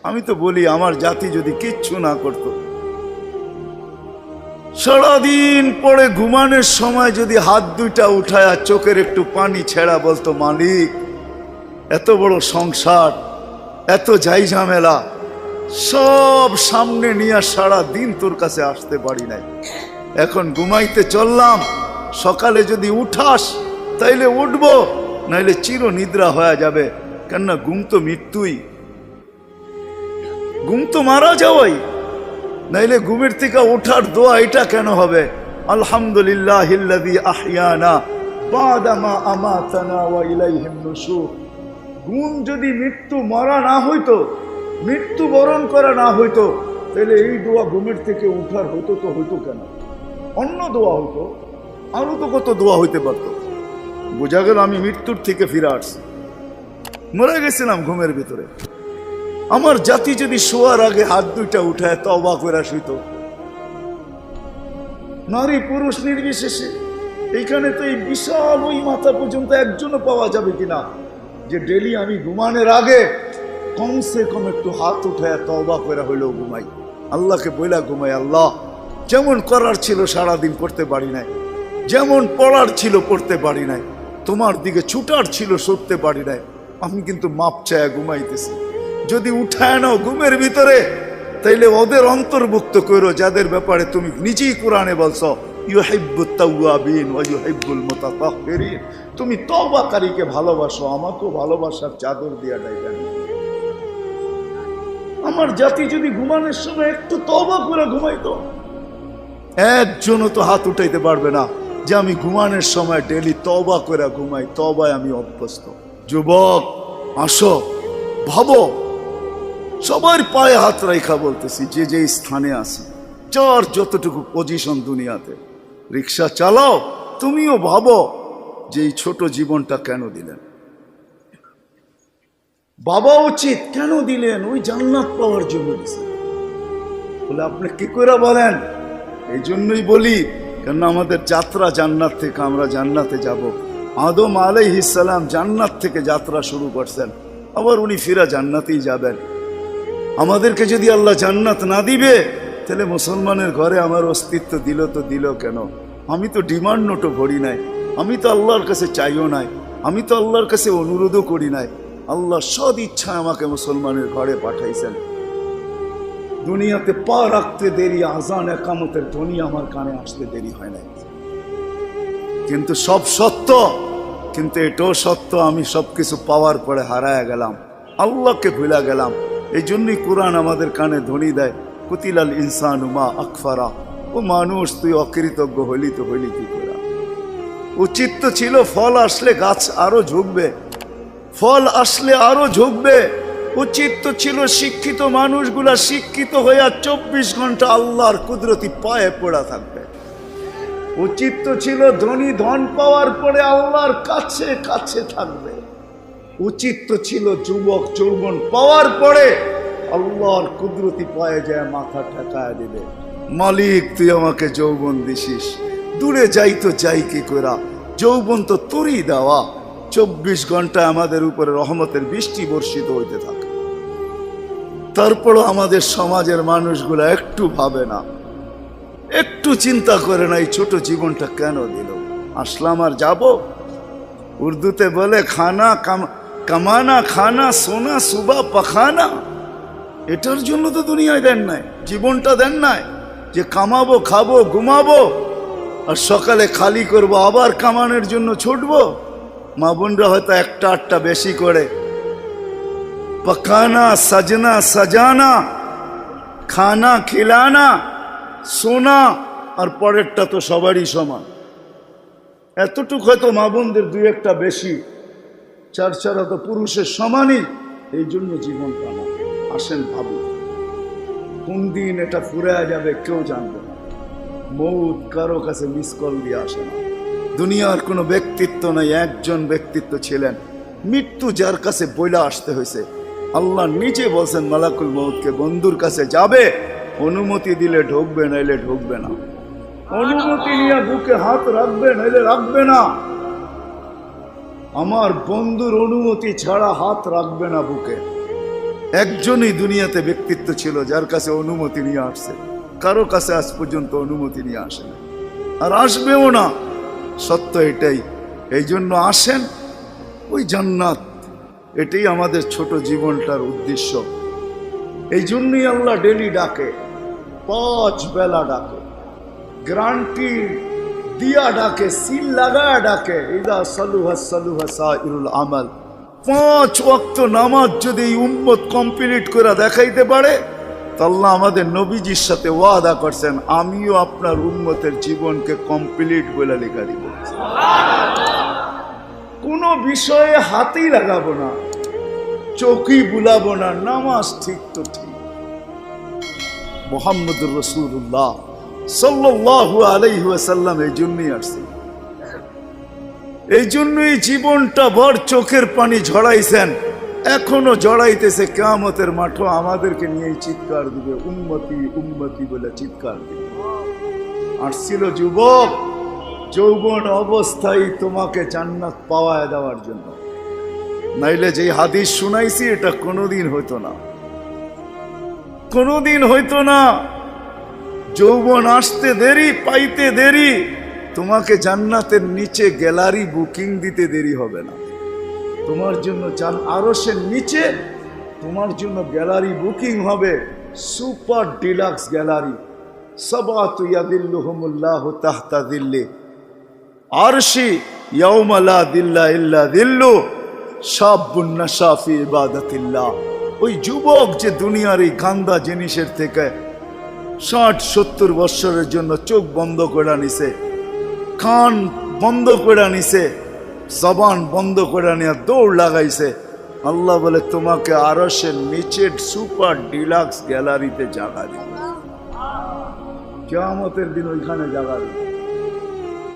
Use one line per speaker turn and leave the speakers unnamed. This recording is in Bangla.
আমি তো বলি আমার জাতি যদি কিচ্ছু না করতো, সারাদিন পরে ঘুমানোর সময় যদি হাত দুইটা উঠায় চোখের একটু পানি ছেড়া বলতো, মালিক এত বড় সংসার, এত যাই ঝামেলা সব সামনে নিয়ে সারা দিন তোর কাছে আসতে পারি নাই, এখন ঘুমাইতে চললাম, সকালে যদি উঠাস তাইলে উঠবো, নাইলে চির নিদ্রা হয়ে যাবে। কেননা ঘুম তো মৃত্যুই, ঘুম তো মারা যাওয়াই, নাইলে ঘুমের থেকে ওঠার দোয়া এটা কেন হবে? আলহামদুলিল্লাহিল্লাযী আহইয়ানা বাদা মা আমাতানা ওয়া ইলাইহিন নুশুর। ঘুম যদি মৃত্যু মারা না হইতো, মৃত্যু বরণ করা না হইতো, তাহলে এই দোয়া ঘুমের থেকে উঠার হতো তো হইতো কেন? অন্য দোয়া হইতো, আরো তো কত দোয়া হইতে পারতো। বোঝা গেল আমি মৃত্যুর থেকে ফিরে আসছি, মরে গেছিলাম ঘুমের ভিতরে। আমার জাতি যদি শোয়ার আগে হাত দুইটা উঠায় তওবা করে শুইত, নারী পুরুষ নির্বিশেষে, এইখানে তো এই বিশাল ওই মাথা পর্যন্ত একজনও পাওয়া যাবে কিনা যে ডেলি আমি ঘুমানোর আগে কমসে কম একটু হাত উঠায় তওবা করে হইলেও ঘুমাই, আল্লাহকে বইলা ঘুমাই, আল্লাহ যেমন করার ছিল সারাদিন করতে পারি নাই, যেমন পড়ার ছিল পড়তে পারি নাই, তোমার দিকে ছুটার ছিল সরতে পারি নাই, আমি কিন্তু মাপ চায় ঘুমাইতেছি। যদি উঠায় নাও ঘুমের ভিতরে, তাইলে ওদের অন্তর্ভুক্ত করো যাদের ব্যাপারে তুমি নিজেই কোরআনে বলছো ইউহিব্বুত তাওয়াবিন ওয়া ইউহিব্বুল মুতাতাহহিরিন। তুমি তওবাকারীকে ভালোবাসো, আমাকেও ভালোবাসার চাদর দিয়া ডাইকেন। আমার জাতি যদি ঘুমানোর সময় একটু তওবা করে ঘুমাইতো, একজনও তো হাত উঠাইতে পারবে না যে আমি ঘুমানোর সময় ডেলি তওবা করে ঘুমাই, তওবায় আমি অভ্যস্ত। যুবক আসো, ভাবো, সবার পায়ে হাত রাখা বলতেছি, যে যে স্থানে আছে, যার যতটুকু পজিশন দুনিয়াতে, রিক্সা চালাও, তুমিও ভাবো যে এই ছোট জীবনটা কেন দিলেন? বাবা উচিত কেন দিলেন? ওই জান্নাত পাওয়ার জন্য দিলেন। বলে আপনি কি করে বলেন? এই জন্যই বলি, কেন আমাদের যাত্রা জান্নাত থেকে, আমরা জান্নাতে যাব। আদম আলাইহিস সালাম জান্নাত থেকে যাত্রা শুরু করছেন, আবার উনি ফিরা জান্নাতেই যাবেন। আমাদেরকে যদি আল্লাহ জান্নাত না দিবে, তাহলে মুসলমানের ঘরে আমার অস্তিত্ব দিল তো দিল কেন? আমি তো ডিমান্ড নোটও ভরি নাই, আমি তো আল্লাহর কাছে চাইও নাই, আমি তো আল্লাহর কাছে অনুরোধও করি নাই। আল্লাহ সদ ইচ্ছা আমাকে মুসলমানের ঘরে পাঠাইছেন। দুনিয়াতে পা রাখতে দেরি, আজান একামতের ধ্বনি আমার কানে আসতে দেরি হয় নাই। কিন্তু সব সত্য, কিন্তু এটাও সত্য আমি সবকিছু পাওয়ার পরে হারায় গেলাম, আল্লাহকে ভুলা গেলাম। এই জন্যই কোরআন আমাদের কানে ধ্বনি দেয়, কুতিলাল ইনসানু মা আকফারা। ও মানুষ, তুই অকৃতজ্ঞ হইলি তো হইলি কি করে? উচিত তো ছিল ফল আসলে গাছ আরো ঝুঁকবে, ফল আসলে আরো ঝুঁকবে। উচিত তো ছিল শিক্ষিত মানুষগুলা শিক্ষিত হইয়া 24 ঘন্টা আল্লাহর কুদরতি পায়ে পড়া থাকবে। উচিত তো ছিল ধনী ধন পাওয়ার পরে আল্লাহর কাছে কাছে থাকবে। উচিত তো ছিল যুবক যৌবন পাওয়ার পরে আল্লাহর কুদরতি পায়ে যায় মাথা ঠেকায় দিবে, মালিক তুই আমাকে যৌবন দিছিস, দূরে যাই তো যাই কি করা, যৌবন তো তোরই দেওয়া। 24 ঘন্টা আমাদের উপরে রহমতের বৃষ্টি বর্ষিত হইতে থাকে। তারপরও আমাদের সমাজের মানুষগুলা একটু ভাবে না, একটু চিন্তা করে না এই ছোট জীবনটা কেন দিল। আসলাম আর যাব। উর্দুতে বলে খানা কামানা খানা সোনা সুবা পাখানা। এটার জন্য তো দুনিয়ায় দেন নাই, জীবনটা দেন নাই যে কামাবো, খাবো, ঘুমাবো, আর সকালে খালি করব, আবার কামানোর জন্য ছুটবো। মা বোনরা হয়তো একটা আটটা বেশি করে, পকানা সাজনা সাজানা, খানা খিলানা, সোনা, আর পরেরটা তো সবারই সমান। এতটুকু হয়তো মা বোনদের দুই একটা বেশি, চার চারা তো পুরুষের সমানই। এই জন্য জীবনটা না। আসেন ভাবি, কোন দিন এটা ফুরে যাবে কেউ জানবে না। মৌত কারো কাছে মিস কল দিয়ে আসে না। দুনিয়ার কোনো ব্যক্তিত্ব নাই, একজন ব্যক্তিত্ব ছিলেন, মৃত্যু যার কাছে বইলা আসতে হয়েছে। আল্লাহ নিজে বলছেন মালাকুল মৌতকে, বন্ধুর কাছে যাবে, অনুমতি দিলে ঢুকবে, নাইলে ঢুকবে না। অনুমতি নিয়ে বুকে হাত রাখবে, নাইলে রাখবে না। আমার বন্ধুর অনুমতি ছাড়া হাত রাখবে না বুকে। একজনই দুনিয়াতে ব্যক্তিত্ব ছিল যার কাছে অনুমতি নিয়ে আসছে, কারো কাছে আজ পর্যন্ত অনুমতি নিয়ে আসে না, আর আসবেও না। সত্য এটাই। এই জন্য আসেন, ওই জান্নাত, এটাই আমাদের ছোট জীবনটার উদ্দেশ্য। এই জন্যই আল্লাহ ডেলি ডাকে, 5 বেলা ডাকে, গ্যারান্টি দিয়া ডাকে, সিল লাগায় ডাকে। ইদা সালুহা সালুহা সাইরুল আমাল। 5 ওয়াক্ত নামাজ যদি এই উম্মত কমপ্লিট করে দেখাইতে পারে, তো আল্লাহ আমাদের নবীজির সাথে ওয়াদা করছেন, আমিও আপনার উম্মতের জীবনকে কমপ্লিট বলে লেখা দিব। কোনো বিষয়ে হাতেই লাগাবো না, চোখই বুলাবো না, নামাজ ঠিক তো ঠিক। মুহাম্মদুর রাসূলুল্লাহ সাল্লাল্লাহু আলাইহি ওয়াসাল্লাম এই জন্যই আসছেন, এই জন্যই জীবনটা ভর চোখের পানি ঝরাইছেন, এখনো জড়াইতেছে। কিয়ামতের মাঠে আমাদেরকে নিয়েই চিৎকার দিবে, উম্মতি উম্মতি বলে চিৎকার দিবে। আসছিল যুবক, যৌবন অবস্থায় তোমাকে জান্নাত পাওয়ায় দেওয়ার জন্য, নাইলে যে হাদিস শুনাইছি এটা কোনোদিন হইতো না, কোনোদিন হইতো না। যৌবন আসতে দেরি, পাইতে দেরি, তোমাকে জান্নাতের নিচে গ্যালারি বুকিং দিতে দেরি হবে না। তোমার জন্য আরশের নিচে তোমার জন্য গ্যালারি বুকিং হবে, সুপার ডিলাক্স গ্যালারি। সাবাতু ইয়াদিল্লুহুমুল্লাহু তাহতা দিল্লি আরশি ইয়াউমা লা দিল্লা ইল্লা দিল্লু শাবুন নাশা ফি ইবাদাতিল্লাহ। ওই যুবক যে দুনিয়ার এই গান্দা জিনিসের থেকে 60-70 বছরের জন্য চোখ বন্ধ করে নিছে, কান বন্ধ করে নিছে, জবান বন্ধ করে নিয়ে দৌড় লাগাইছে, আল্লাহ বলে তোমাকে আরশের নিচের সুপার ডিলাক্স গ্যালারিতে জায়গা দিবে। কিয়ামতের দিন ওইখানে জায়গা দিবে।